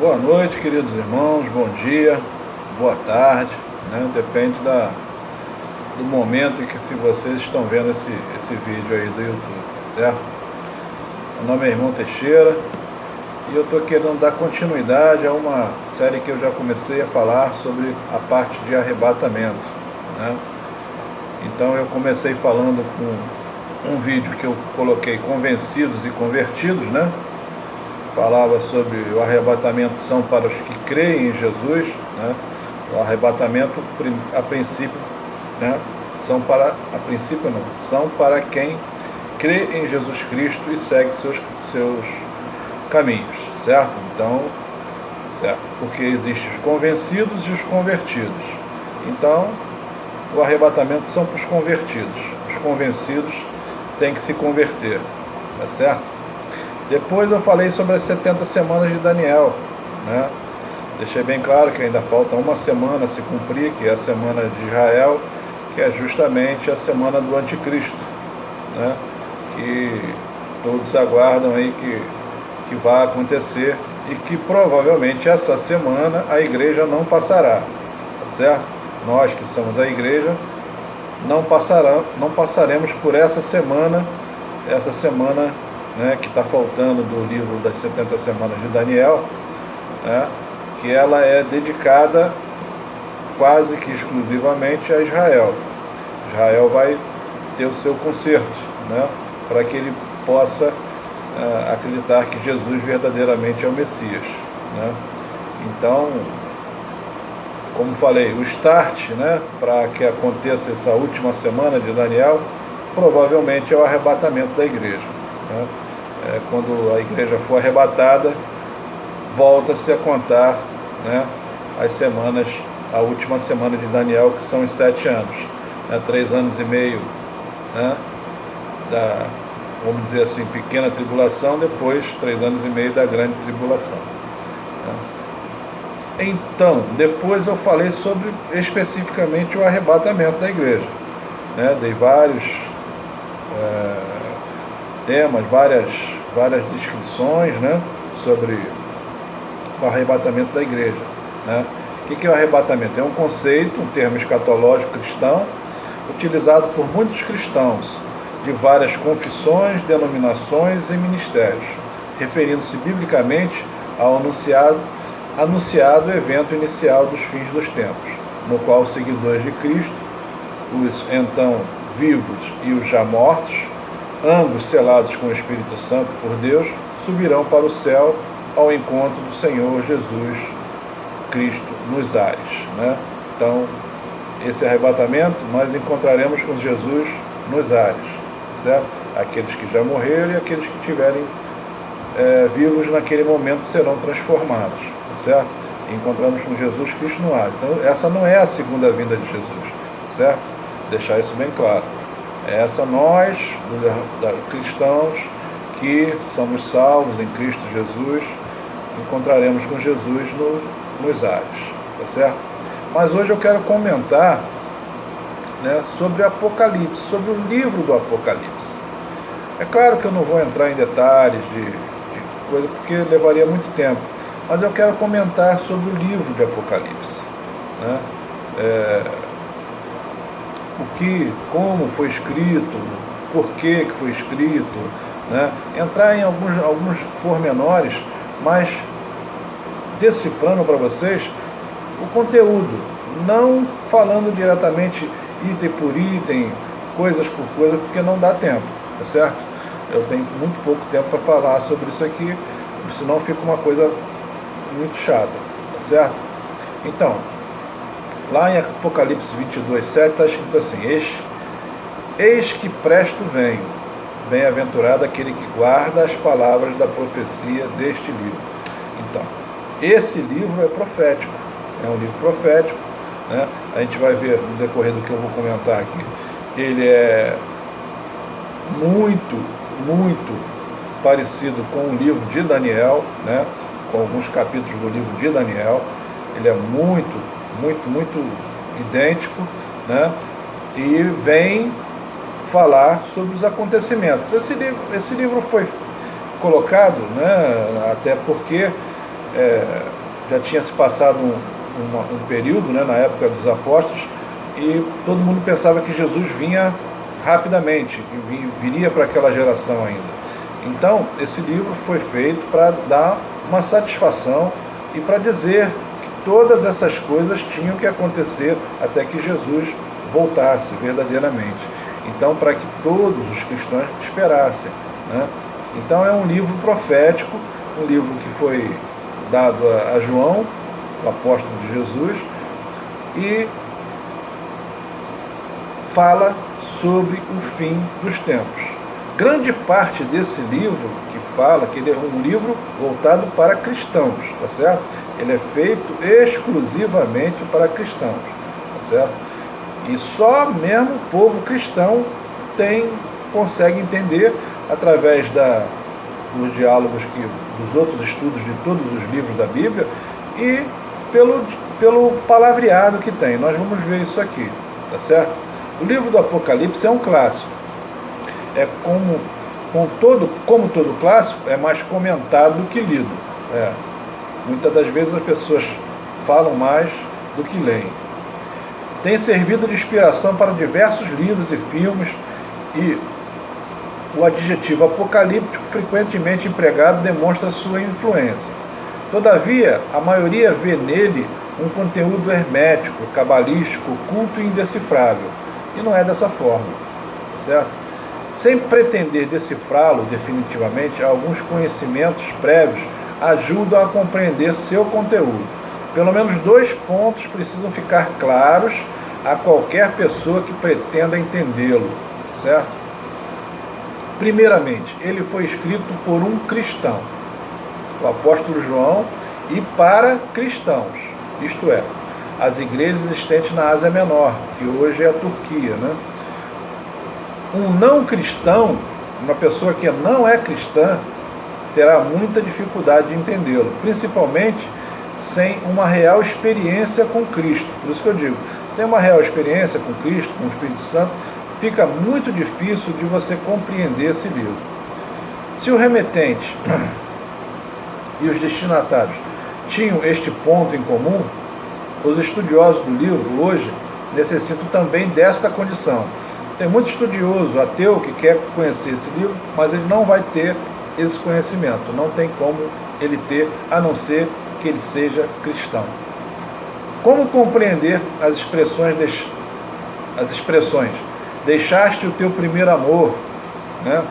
Boa noite, queridos irmãos, bom dia, boa tarde, né? Depende do momento em que se vocês estão vendo esse vídeo aí do YouTube, certo? Meu nome é Irmão Teixeira e eu estou querendo dar continuidade a uma série que eu já comecei a falar sobre a parte de arrebatamento, né? Então eu comecei falando com um vídeo que eu coloquei Convencidos e Convertidos, né? Falava sobre o arrebatamento são para os que creem em Jesus, né? O arrebatamento, a princípio, né? São para quem crê em Jesus Cristo e segue seus caminhos, certo? Então, certo? Porque existem os convencidos e os convertidos. Então, o arrebatamento são para os convertidos. Os convencidos têm que se converter, tá certo? Depois eu falei sobre as 70 semanas de Daniel, né? Deixei bem claro que ainda falta uma semana a se cumprir, que é a semana de Israel, que é justamente a semana do anticristo, né? Que todos aguardam aí que vai acontecer e que provavelmente essa semana a igreja não passará, tá certo? Nós que somos a igreja não passaremos por essa semana, né, que está faltando do livro das 70 semanas de Daniel, né, que ela é dedicada quase que exclusivamente a Israel. Israel vai ter o seu conserto, né, para que ele possa acreditar que Jesus verdadeiramente é o Messias, né. Então, como falei, o start, né, para que aconteça essa última semana de Daniel, provavelmente é o arrebatamento da igreja, né. Quando a igreja for arrebatada, volta-se a contar, né, as semanas, a última semana de Daniel, que são os 7 anos, né, 3 anos e meio, né, da, vamos dizer assim, pequena tribulação, depois 3 anos e meio da grande tribulação, né. Então, depois eu falei sobre especificamente o arrebatamento da igreja, né, dei vários temas, várias descrições, né, sobre o arrebatamento da igreja, né. O que é o arrebatamento? É um conceito, um termo escatológico cristão, utilizado por muitos cristãos de várias confissões, denominações e ministérios, referindo-se biblicamente ao anunciado evento inicial dos fins dos tempos, no qual os seguidores de Cristo, os então vivos e os já mortos, ambos selados com o Espírito Santo por Deus, subirão para o céu ao encontro do Senhor Jesus Cristo nos ares, né? Então, esse arrebatamento nós encontraremos com Jesus nos ares, certo? Aqueles que já morreram e aqueles que estiverem vivos naquele momento serão transformados, certo? Encontramos com Jesus Cristo no ar. Então, essa não é a segunda vinda de Jesus, certo? Deixar isso bem claro. Essa nós, cristãos, que somos salvos em Cristo Jesus, encontraremos com Jesus nos ares, tá certo? Mas hoje eu quero comentar, né, sobre Apocalipse, sobre o livro do Apocalipse. É claro que eu não vou entrar em detalhes de coisa, porque levaria muito tempo, mas eu quero comentar sobre o livro de Apocalipse, né? Como foi escrito, por que foi escrito, né? Entrar em alguns pormenores, mas decifrando para vocês o conteúdo, não falando diretamente item por item, coisas por coisa, porque não dá tempo, tá certo? Eu tenho muito pouco tempo para falar sobre isso aqui, senão fica uma coisa muito chata, tá certo? Então, lá em Apocalipse 22:7 está escrito assim: Eis que presto venho, bem-aventurado aquele que guarda as palavras da profecia deste livro. Então, esse livro é profético, é um livro profético, né? A gente vai ver no decorrer do que eu vou comentar aqui. Ele é muito parecido com o livro de Daniel, né? Com alguns capítulos do livro de Daniel. Ele é muito idêntico, né? E vem falar sobre os acontecimentos. Esse livro foi colocado, né, até porque já tinha se passado um período, né, na época dos apóstolos, e todo mundo pensava que Jesus vinha rapidamente, que viria para aquela geração ainda. Então, esse livro foi feito para dar uma satisfação e para dizer que todas essas coisas tinham que acontecer até que Jesus voltasse verdadeiramente. Então, para que todos os cristãos esperassem, né? Então, é um livro profético, um livro que foi dado a João, o apóstolo de Jesus, e fala sobre o fim dos tempos. Grande parte desse livro que fala que ele é um livro voltado para cristãos, tá certo? Ele é feito exclusivamente para cristãos, tá certo? E só mesmo o povo cristão consegue entender através dos diálogos dos outros estudos de todos os livros da Bíblia e pelo palavreado que tem. Nós vamos ver isso aqui, tá certo? O livro do Apocalipse é um clássico. É como todo clássico, é mais comentado do que lido. Muitas das vezes as pessoas falam mais do que leem. Tem servido de inspiração para diversos livros e filmes, e o adjetivo apocalíptico, frequentemente empregado, demonstra sua influência. Todavia, a maioria vê nele um conteúdo hermético, cabalístico, oculto e indecifrável. E não é dessa forma, certo? Sem pretender decifrá-lo definitivamente, alguns conhecimentos prévios ajudam a compreender seu conteúdo. Pelo menos 2 pontos precisam ficar claros a qualquer pessoa que pretenda entendê-lo, certo? Primeiramente, ele foi escrito por um cristão, o apóstolo João, e para cristãos, isto é, as igrejas existentes na Ásia Menor, que hoje é a Turquia, né? Um não cristão, uma pessoa que não é cristã, terá muita dificuldade de entendê-lo, principalmente sem uma real experiência com Cristo. Por isso que eu digo, sem uma real experiência com Cristo, com o Espírito Santo, fica muito difícil de você compreender esse livro. Se o remetente e os destinatários tinham este ponto em comum, os estudiosos do livro hoje necessitam também desta condição. Tem muito estudioso ateu que quer conhecer esse livro, mas ele não vai ter esse conhecimento, não tem como ele ter, a não ser que ele seja cristão. Como compreender as expressões deixaste o teu primeiro amor, né?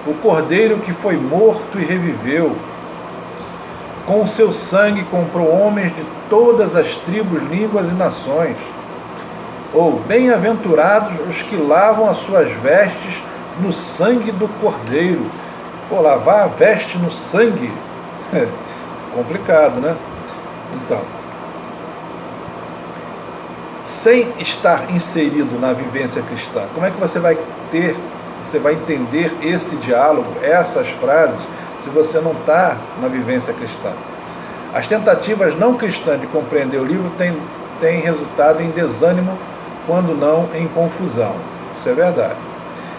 O cordeiro que foi morto e reviveu, com o seu sangue comprou homens de todas as tribos, línguas e nações. Ou bem-aventurados os que lavam as suas vestes no sangue do cordeiro. Pô, lavar a veste no sangue? Complicado, né? Então, sem estar inserido na vivência cristã, como é que você vai entender esse diálogo, essas frases, se você não está na vivência cristã? As tentativas não cristãs de compreender o livro têm resultado em desânimo, quando não em confusão. Isso é verdade.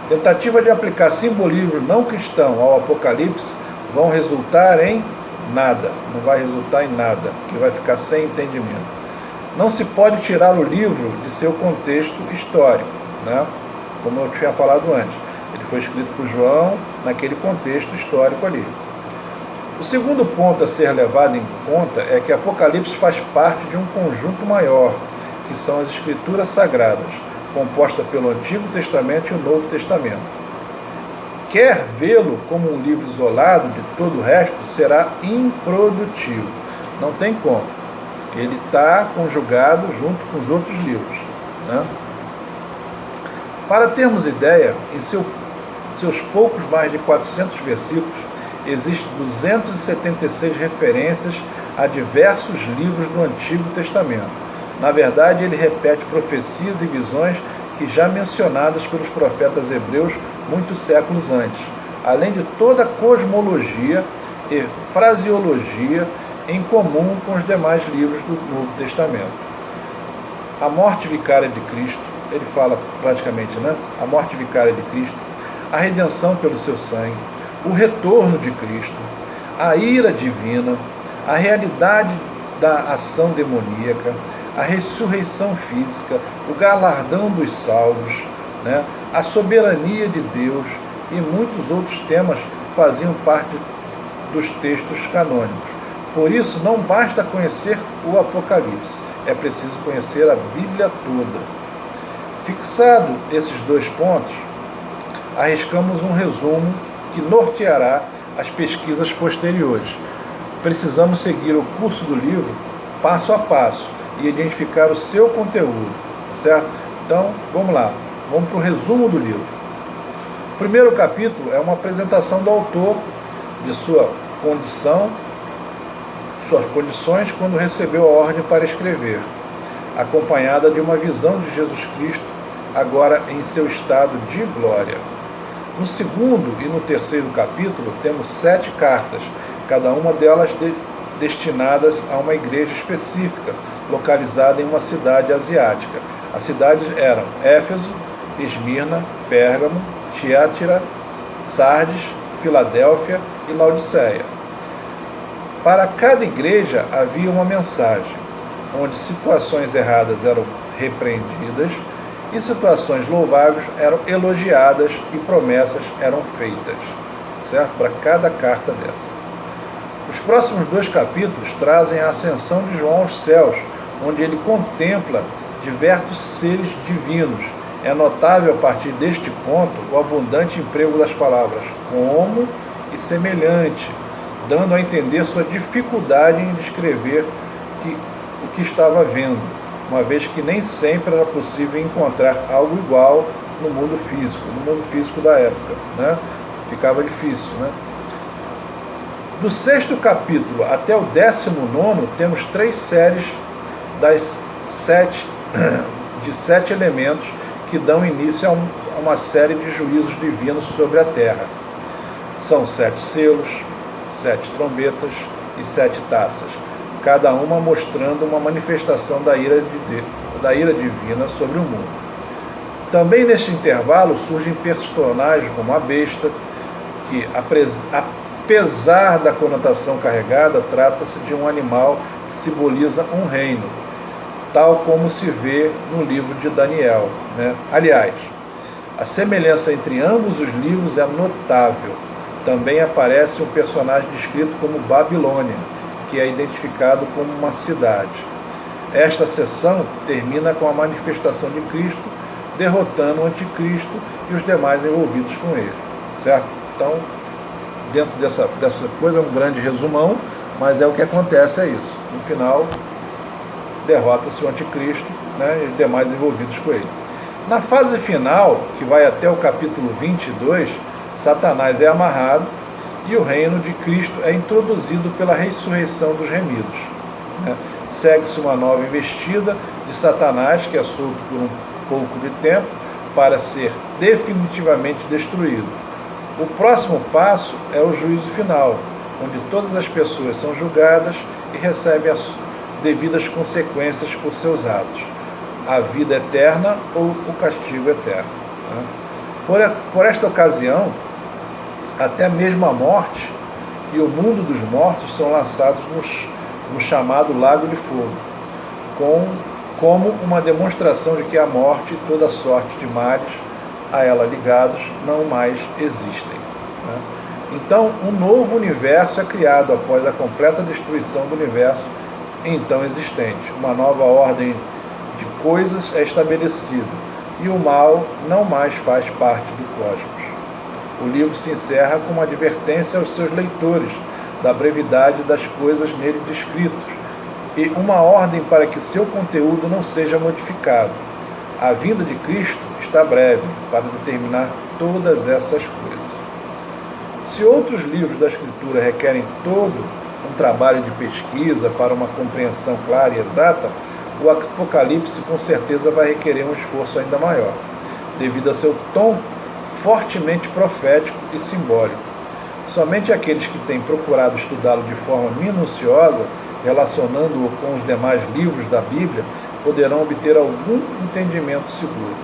Tentativa de aplicar simbolismo não cristão ao Apocalipse vão resultar em nada. Não vai resultar em nada, que vai ficar sem entendimento. Não se pode tirar o livro de seu contexto histórico, né? Como eu tinha falado antes. Ele foi escrito por João naquele contexto histórico ali. O segundo ponto a ser levado em conta é que Apocalipse faz parte de um conjunto maior, que são as Escrituras Sagradas, composta pelo Antigo Testamento e o Novo Testamento. Quer vê-lo como um livro isolado de todo o resto, será improdutivo. Não tem como. Ele está conjugado junto com os outros livros, né? Para termos ideia, em seus poucos mais de 400 versículos, existem 276 referências a diversos livros do Antigo Testamento. Na verdade, ele repete profecias e visões que já mencionadas pelos profetas hebreus muitos séculos antes, além de toda a cosmologia e fraseologia em comum com os demais livros do Novo Testamento. A morte vicária de Cristo, ele fala praticamente, né? A morte vicária de Cristo, a redenção pelo seu sangue, o retorno de Cristo, a ira divina, a realidade da ação demoníaca, a ressurreição física, o galardão dos salvos, né, a soberania de Deus e muitos outros temas faziam parte dos textos canônicos. Por isso, não basta conhecer o Apocalipse, é preciso conhecer a Bíblia toda. Fixado esses dois pontos, arriscamos um resumo que norteará as pesquisas posteriores. Precisamos seguir o curso do livro passo a passo e identificar o seu conteúdo, certo? Então, vamos lá, vamos para o resumo do livro. O primeiro capítulo é uma apresentação do autor de sua condição, suas condições quando recebeu a ordem para escrever, acompanhada de uma visão de Jesus Cristo, agora em seu estado de glória. No segundo e no terceiro capítulo temos 7 cartas, cada uma delas destinadas a uma igreja específica, localizada em uma cidade asiática. As cidades eram Éfeso, Esmirna, Pérgamo, Tiátira, Sardes, Filadélfia e Laodiceia. Para cada igreja havia uma mensagem, onde situações erradas eram repreendidas e situações louváveis eram elogiadas e promessas eram feitas, certo? Para cada carta dessa. Os próximos 2 capítulos trazem a ascensão de João aos céus, onde ele contempla diversos seres divinos. É notável, a partir deste ponto, o abundante emprego das palavras como e semelhante, dando a entender sua dificuldade em descrever o que estava vendo, uma vez que nem sempre era possível encontrar algo igual no mundo físico da época, né? Ficava difícil, né? Do 6º capítulo até o 19º, temos 3 séries de 7 elementos que dão início a uma série de juízos divinos sobre a terra. São 7 selos, 7 trombetas e 7 taças, cada uma mostrando uma manifestação da ira divina sobre o mundo. Também neste intervalo surgem personagens como a besta, que apesar da conotação carregada, trata-se de um animal que simboliza um reino, tal como se vê no livro de Daniel, né? Aliás, a semelhança entre ambos os livros é notável. Também aparece um personagem descrito como Babilônia, que é identificado como uma cidade. Esta sessão termina com a manifestação de Cristo, derrotando o anticristo e os demais envolvidos com ele, certo? Então, dentro dessa coisa, é um grande resumão, mas é o que acontece, é isso. No final, derrota-se o anticristo, né, e os demais envolvidos com ele. Na fase final, que vai até o capítulo 22, Satanás é amarrado e o reino de Cristo é introduzido pela ressurreição dos remidos, né? Segue-se uma nova investida de Satanás, que é solto por um pouco de tempo, para ser definitivamente destruído. O próximo passo é o juízo final, onde todas as pessoas são julgadas e recebem as devidas consequências por seus atos, a vida eterna ou o castigo eterno, né? Por esta ocasião, até mesmo a morte e o mundo dos mortos são lançados no chamado Lago de Fogo, como uma demonstração de que a morte e toda sorte de males a ela ligados não mais existem, né? Então, um novo universo é criado após a completa destruição do universo então existente. Uma nova ordem de coisas é estabelecida e o mal não mais faz parte do cosmos. O livro se encerra com uma advertência aos seus leitores da brevidade das coisas nele descritas e uma ordem para que seu conteúdo não seja modificado. A vinda de Cristo está breve para determinar todas essas coisas. Se outros livros da Escritura requerem todo um trabalho de pesquisa para uma compreensão clara e exata, o Apocalipse com certeza vai requerer um esforço ainda maior, devido a seu tom fortemente profético e simbólico. Somente aqueles que têm procurado estudá-lo de forma minuciosa, relacionando-o com os demais livros da Bíblia, poderão obter algum entendimento seguro.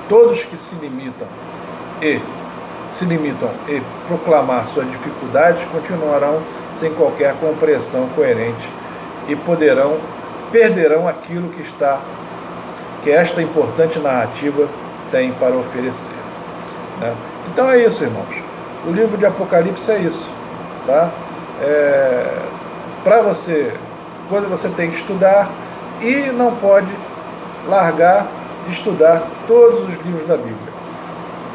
Todos que se limitam e proclamar suas dificuldades continuarão sem qualquer compreensão coerente e perderão aquilo que esta importante narrativa tem para oferecer, né? Então é isso, irmãos. O livro de Apocalipse é isso, tá? Para você, quando você tem que estudar, e não pode largar de estudar todos os livros da Bíblia,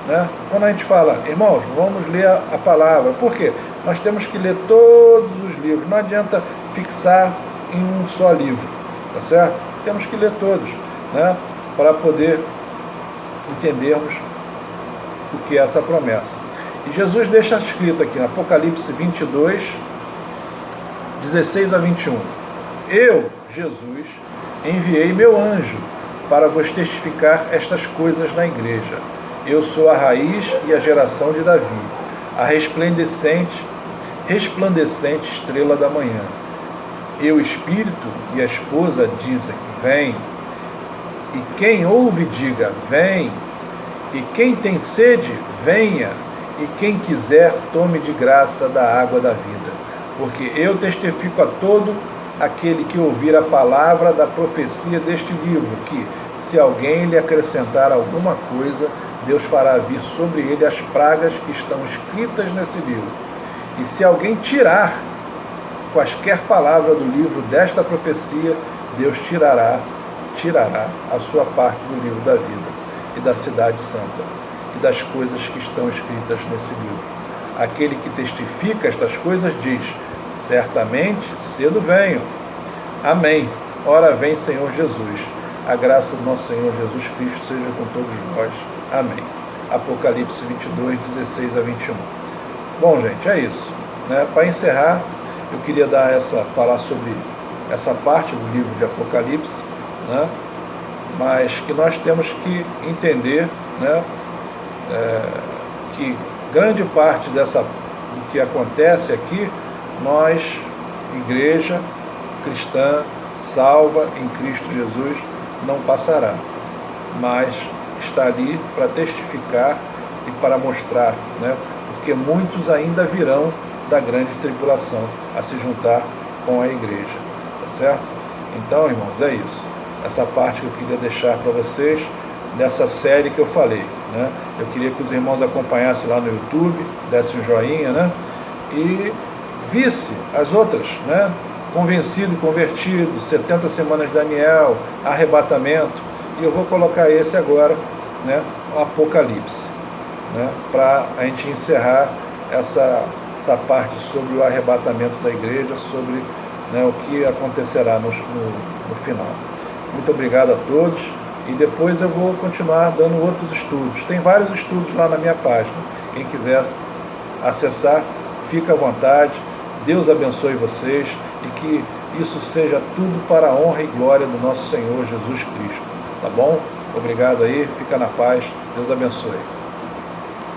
né? Quando a gente fala, irmãos, vamos ler a palavra, por quê? Nós temos que ler todos os livros, não adianta fixar em um só livro, tá certo? Temos que ler todos, né? Para poder entendermos o que é essa promessa. E Jesus deixa escrito aqui no Apocalipse 22, 16 a 21. Eu, Jesus, enviei meu anjo para vos testificar estas coisas na igreja. Eu sou a raiz e a geração de Davi, a resplandecente estrela da manhã. E o Espírito e a esposa dizem, vem. E quem ouve, diga, vem. E quem tem sede, venha. E quem quiser, tome de graça da água da vida. Porque eu testifico a todo aquele que ouvir a palavra da profecia deste livro, que, se alguém lhe acrescentar alguma coisa, Deus fará vir sobre ele as pragas que estão escritas nesse livro. E se alguém tirar quaisquer palavra do livro desta profecia, Deus tirará a sua parte do livro da vida e da cidade santa e das coisas que estão escritas nesse livro. Aquele que testifica estas coisas diz, certamente cedo venho. Amém. Ora vem, Senhor Jesus. A graça do nosso Senhor Jesus Cristo seja com todos nós. Amém. Apocalipse 22, 16 a 21. Bom, gente, é isso, né? Para encerrar, eu queria falar sobre essa parte do livro de Apocalipse, né? Mas que nós temos que entender, né? Que grande parte do que acontece aqui, nós, igreja cristã, salva em Cristo Jesus, não passará, mas está ali para testificar e para mostrar, né? Porque muitos ainda virão da grande tribulação a se juntar com a igreja, tá certo? Então, irmãos, é isso. Essa parte que eu queria deixar para vocês, nessa série que eu falei, né? Eu queria que os irmãos acompanhassem lá no YouTube, dessem um joinha, né? E visse as outras, né? Convencido e convertido, 70 semanas de Daniel, arrebatamento, e eu vou colocar esse agora, né? O Apocalipse, né? Para a gente encerrar essa parte sobre o arrebatamento da igreja, sobre, né, o que acontecerá no final. Muito obrigado a todos, e depois eu vou continuar dando outros estudos. Tem vários estudos lá na minha página. Quem quiser acessar, fica à vontade. Deus abençoe vocês e que isso seja tudo para a honra e glória do nosso Senhor Jesus Cristo. Tá bom? Obrigado aí, fica na paz. Deus abençoe.